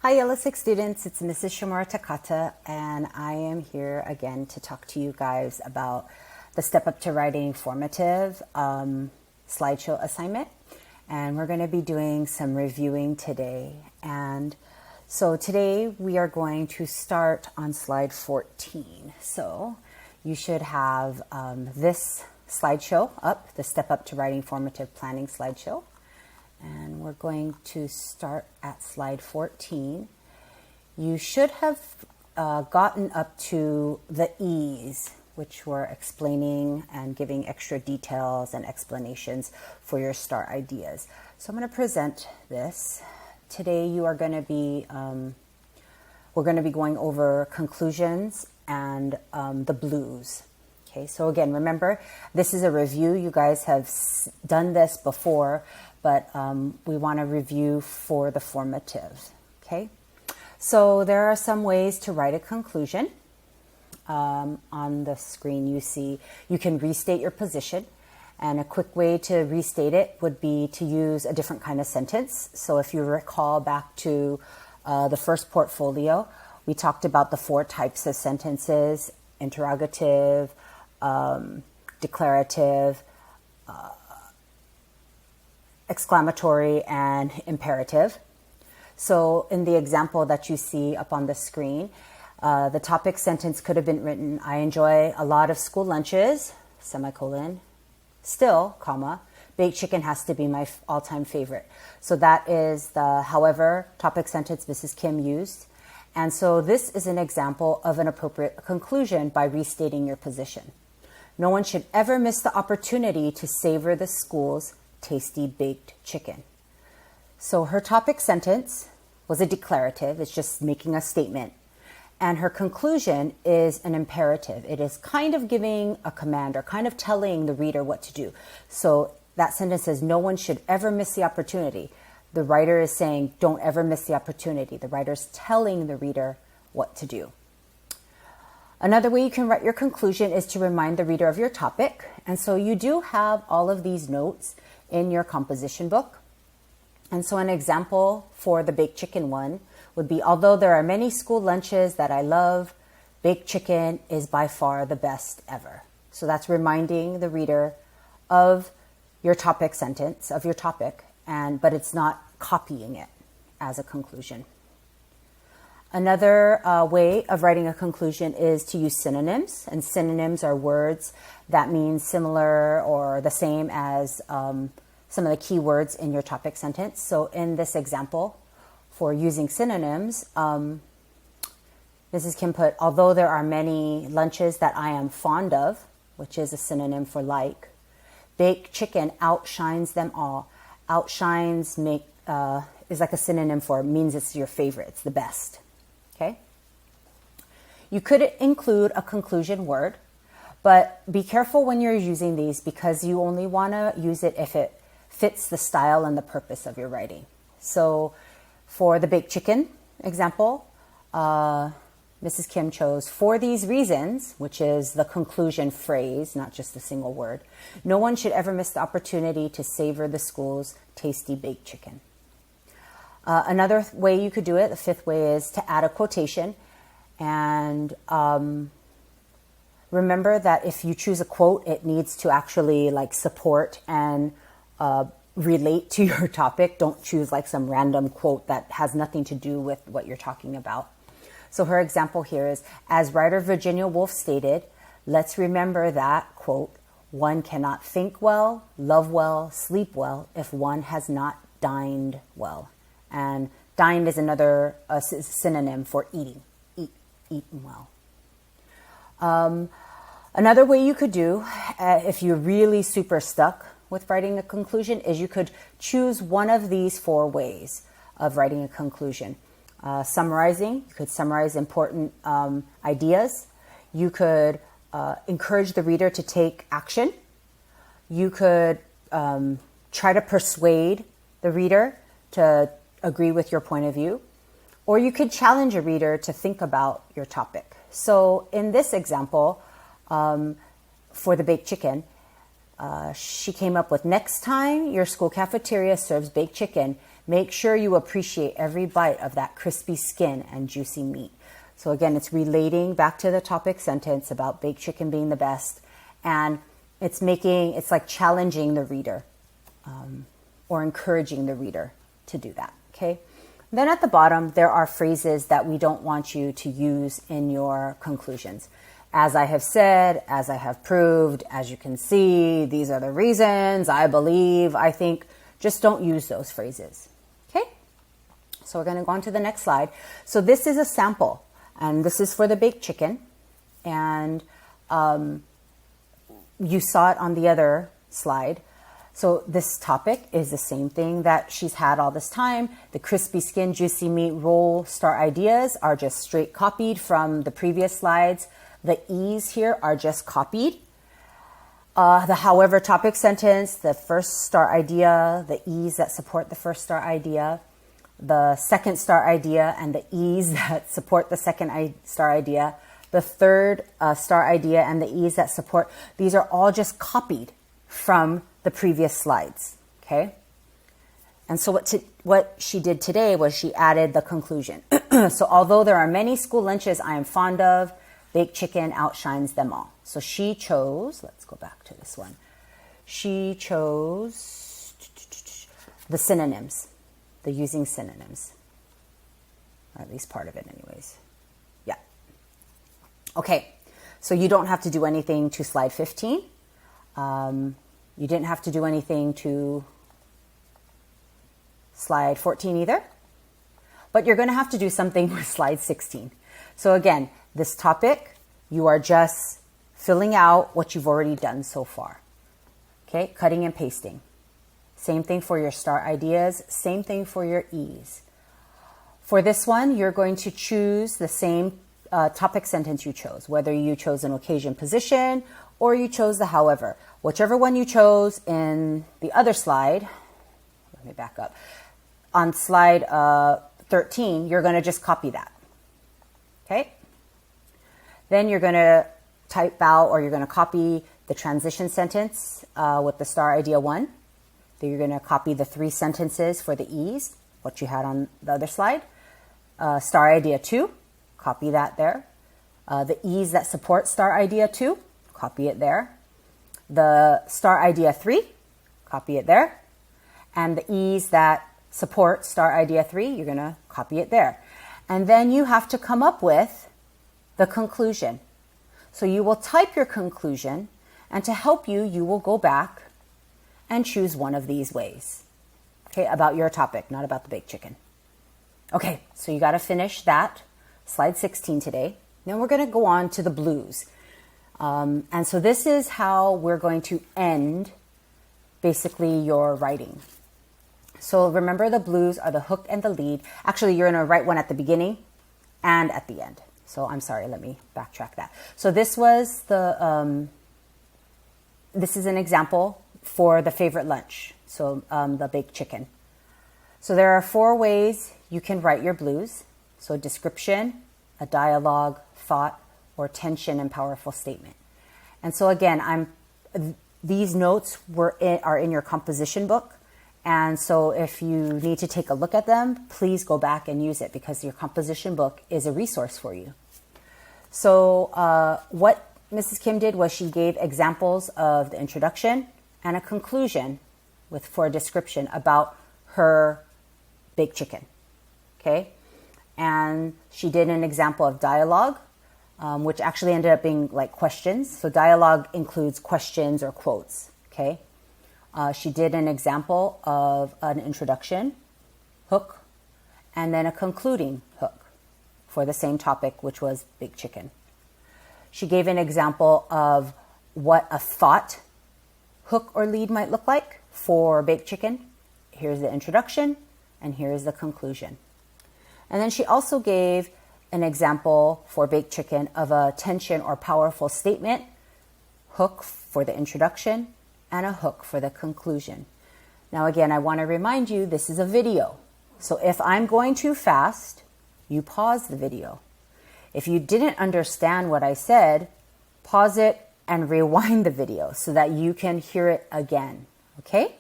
Hi, LS6 students. It's Mrs. Shomura-Takata, and I am here again to talk to you guys about the Step Up to Writing Formative slideshow assignment. And we're going to be doing some reviewing today. And so today we are going to start on slide 14. So you should have this slideshow up, the Step Up to Writing Formative Planning slideshow. And we're going to start at slide 14. You should have gotten up to the E's, which were explaining and giving extra details and explanations for your start ideas. So I'm going to present this. Today you are going to be, we're going to be going over conclusions and the blues. Okay, so again, remember, this is a review. You guys have done this before, but we want to review for the formative. Okay, so there are some ways to write a conclusion. On the screen you see you can restate your position, and a quick way to restate it would be to use a different kind of sentence. So if you recall back to the first portfolio, we talked about the 4 types of sentences: interrogative, declarative, exclamatory, and imperative. So in the example that you see up on the screen, the topic sentence could have been written, I enjoy a lot of school lunches, semicolon, still, comma, baked chicken has to be my all-time favorite. So that is the however topic sentence Mrs. Kim used. And so this is an example of an appropriate conclusion by restating your position. No one should ever miss the opportunity to savor the school's tasty baked chicken. So her topic sentence was a declarative. It's just making a statement. And her conclusion is an imperative. It is kind of giving a command or kind of telling the reader what to do. So that sentence says, no one should ever miss the opportunity. The writer is saying, don't ever miss the opportunity. The writer is telling the reader what to do. Another way you can write your conclusion is to remind the reader of your topic. And so you do have all of these notes in your composition book. And so an example for the baked chicken one would be, although there are many school lunches that I love, baked chicken is by far the best ever. So that's reminding the reader of your topic sentence, of your topic, but it's not copying it as a conclusion. Another way of writing a conclusion is to use synonyms. And synonyms are words that mean similar or the same as some of the key words in your topic sentence. So in this example, for using synonyms, Mrs. Kim put, although there are many lunches that I am fond of, which is a synonym for like, baked chicken outshines them all. Outshines is like a synonym for, means it's your favorite, it's the best. Okay? You could include a conclusion word, but be careful when you're using these because you only want to use it if it fits the style and the purpose of your writing. So for the baked chicken example, Mrs. Kim chose, for these reasons, which is the conclusion phrase, not just a single word, no one should ever miss the opportunity to savor the school's tasty baked chicken. Another way you could do it, the 5th way, is to add a quotation. And remember that if you choose a quote, it needs to actually like support and relate to your topic. Don't choose like some random quote that has nothing to do with what you're talking about. So her example here is, as writer Virginia Woolf stated, let's remember that, quote, one cannot think well, love well, sleep well if one has not dined well. And dined is another synonym for eating, eaten well. Another way you could do, if you're really super stuck with writing a conclusion, is you could choose one of these 4 ways of writing a conclusion. Summarizing, you could summarize important ideas. You could encourage the reader to take action. You could try to persuade the reader to agree with your point of view. Or you could challenge a reader to think about your topic. So in this example, for the baked chicken, she came up with, next time your school cafeteria serves baked chicken, Make sure you appreciate every bite of that crispy skin and juicy meat. So again, it's relating back to the topic sentence about baked chicken being the best. And it's like challenging the reader or encouraging the reader to do that, okay? Then at the bottom, there are phrases that we don't want you to use in your conclusions. As I have said, as I have proved, as you can see, these are the reasons, I believe, I think. Just don't use those phrases, okay? So we're going to go on to the next slide. So this is a sample, and this is for the baked chicken. And you saw it on the other slide. So this topic is the same thing that she's had all this time. The crispy skin, juicy meat, roll star ideas are just straight copied from the previous slides. The E's here are just copied. The however topic sentence, the first star idea, the E's that support the first star idea, the second star idea, and the E's that support the second star idea, the third star idea, and the E's that support, these are all just copied from the previous slides, okay? And so what she did today was she added the conclusion. So although there are many school lunches I am fond of, baked chicken outshines them all. So she chose, let's go back to this one. She chose the synonyms, the using synonyms, or at least part of it anyways. Yeah. Okay, so you don't have to do anything to slide 15. You didn't have to do anything to slide 14 either, but you're going to have to do something with slide 16. So again, this topic, you are just filling out what you've already done so far. Okay, cutting and pasting. Same thing for your star ideas, same thing for your E's. For this one, you're going to choose the same topic sentence you chose, whether you chose an occasion position or you chose the however. Whichever one you chose in the other slide, let me back up. On slide 13, you're going to just copy that. Okay? Then you're going to type out or you're going to copy the transition sentence with the star idea 1. Then you're going to copy the 3 sentences for the E's, what you had on the other slide. Star idea 2, copy that there. The E's that support star idea 2, copy it there. The star idea 3, copy it there. And the E's that support star idea 3, you're going to copy it there. And then you have to come up with the conclusion. So you will type your conclusion, and to help you, you will go back and choose one of these ways. Okay, about your topic, not about the baked chicken. Okay, so you got to finish that, slide 16 today. Then we're going to go on to the blues. And so this is how we're going to end basically your writing. So remember, the blues are the hook and the lead. Actually, you're going to write one at the beginning and at the end. So I'm sorry, let me backtrack that. So this was this is an example for the favorite lunch. So the baked chicken. So there are 4 ways you can write your blues. So description, a dialogue, thought, or tension and powerful statement. And so again, these notes are in your composition book. And so if you need to take a look at them, please go back and use it because your composition book is a resource for you. So what Mrs. Kim did was she gave examples of the introduction and a conclusion for a description about her baked chicken. Okay? And she did an example of dialogue, which actually ended up being like questions. So dialogue includes questions or quotes. Okay? She did an example of an introduction hook and then a concluding hook for the same topic, which was baked chicken. She gave an example of what a thought hook or lead might look like for baked chicken. Here's the introduction and here's the conclusion. And then she also gave an example for baked chicken of a tension or powerful statement hook for the introduction and a hook for the conclusion. Now again, I want to remind you, this is a video. So if I'm going too fast, you pause the video. If you didn't understand what I said, pause it and rewind the video so that you can hear it again. Okay?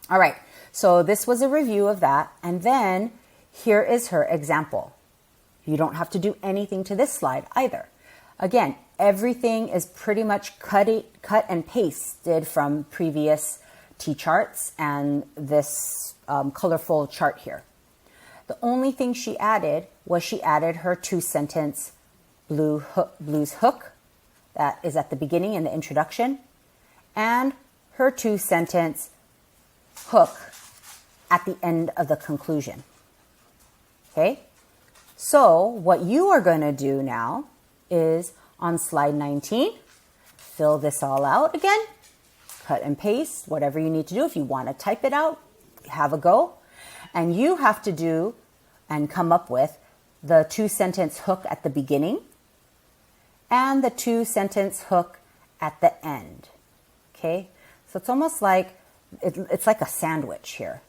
All right. So this was a review of that. And then here is her example. You don't have to do anything to this slide either. Again, everything is pretty much cut and pasted from previous T-charts and this colorful chart here. The only thing she added was she added her 2-sentence blues hook that is at the beginning in the introduction, and her 2-sentence hook at the end of the conclusion. Okay? So what you are going to do now is on slide 19, fill this all out again, cut and paste, whatever you need to do. If you want to type it out, have a go. And you have to do and come up with the 2-sentence hook at the beginning and the 2-sentence hook at the end. Okay? So it's almost like, it's like a sandwich here.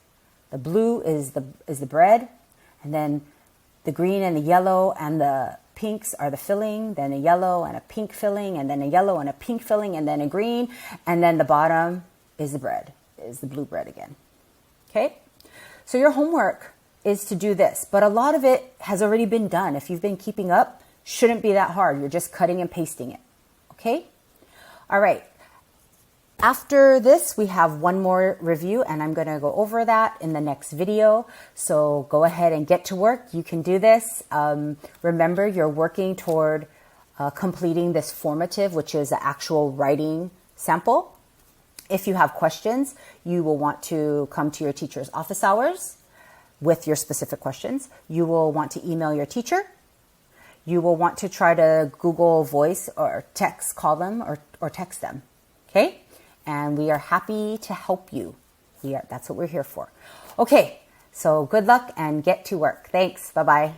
The blue is the bread, and then the green and the yellow and the pinks are the filling, then a yellow and a pink filling, and then a yellow and a pink filling, and then a green, and then the bottom is the bread, is the blue bread again. Okay? So your homework is to do this, but a lot of it has already been done. If you've been keeping up, shouldn't be that hard. You're just cutting and pasting it. Okay? All right. After this, we have one more review, and I'm going to go over that in the next video. So go ahead and get to work. You can do this. Remember, you're working toward completing this formative, which is an actual writing sample. If you have questions, you will want to come to your teacher's office hours with your specific questions. You will want to email your teacher. You will want to try to Google Voice or text, call them or text them. Okay? And we are happy to help you. That's what we're here for. Okay, so good luck and get to work. Thanks. Bye-bye.